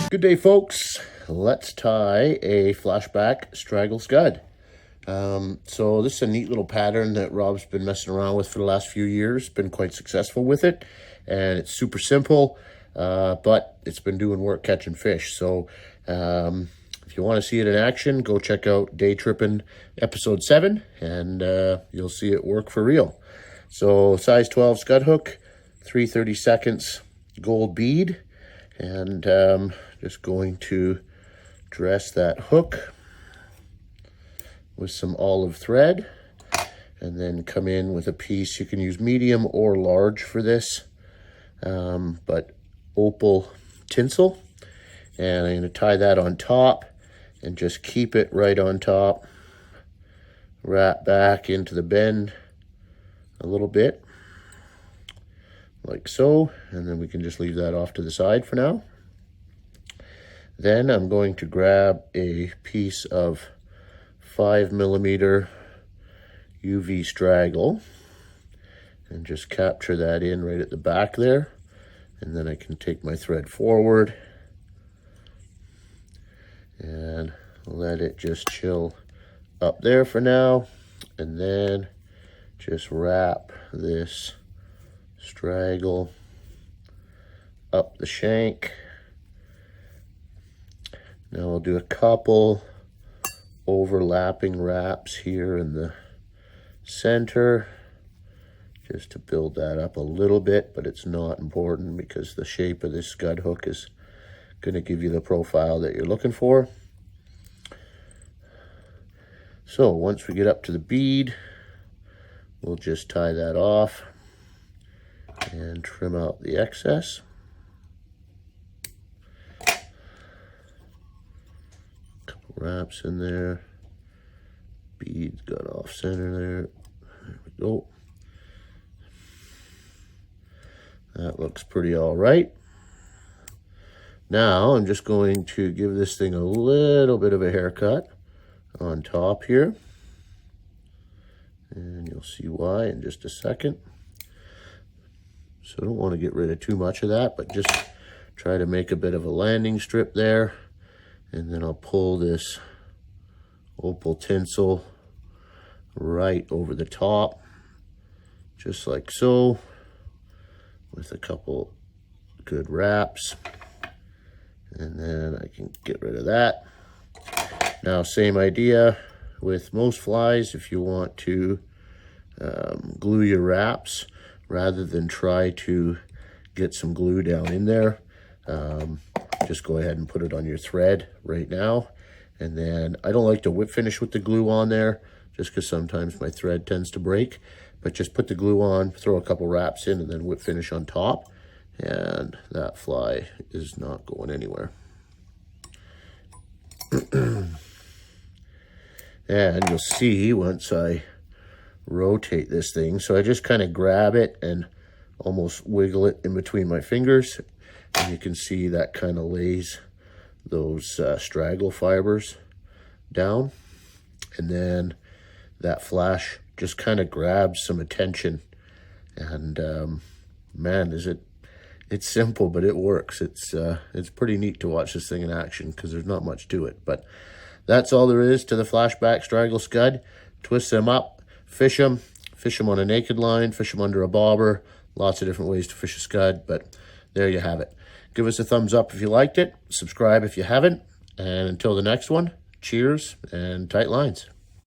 Good day, folks. Let's tie a Flashback Straggle Scud. So this is a neat little pattern that Rob's been messing around with for the last few years. Been quite successful with it, and it's super simple, but it's been doing work catching fish. So if you want to see it in action, go check out Day Trippin' episode 7, and you'll see it work for real. So size 12 scud hook, 3/32 gold bead, and just going to dress that hook with some olive thread, and then come in with a piece. You can use medium or large for this, but opal tinsel, and I'm going to tie that on top and just keep it right on top. Wrap back into the bend a little bit like so, and then we can just leave that off to the side for now. Then I'm going to grab a piece of 5mm UV straggle and just capture that in right at the back there, and then I can take my thread forward and let it just chill up there for now, and then just wrap this straggle up the shank. Now I'll do a couple overlapping wraps here in the center just to build that up a little bit, but it's not important because the shape of this scud hook is going to give you the profile that you're looking for. So once we get up to the bead, we'll just tie that off and trim out the excess. Couple wraps in there. Beads got off center there. There we go. That looks pretty all right. Now I'm just going to give this thing a little bit of a haircut on top here, and you'll see why in just a second. So I don't want to get rid of too much of that, but just try to make a bit of a landing strip there, and then I'll pull this opal tinsel right over the top, just like so, with a couple good wraps, and then I can get rid of that. Now, same idea with most flies. If you want to glue your wraps, rather than try to get some glue down in there, just go ahead and put it on your thread right now. And then I don't like to whip finish with the glue on there, just because sometimes my thread tends to break. But just put the glue on, throw a couple wraps in, and then whip finish on top, and that fly is not going anywhere. And you'll see once I rotate this thing, so I just kind of grab it and almost wiggle it in between my fingers, and you can see that kind of lays those straggle fibers down, and then that flash just kind of grabs some attention, and man, it's simple, but it works. It's pretty neat to watch this thing in action because there's not much to it. But that's all there is to the Flashback Straggle Scud. Twist them up, fish them on a naked line, fish them under a bobber. Lots of different ways to fish a scud, but there you have it. Give us a thumbs up if you liked it. Subscribe if you haven't. And until the next one, cheers and tight lines.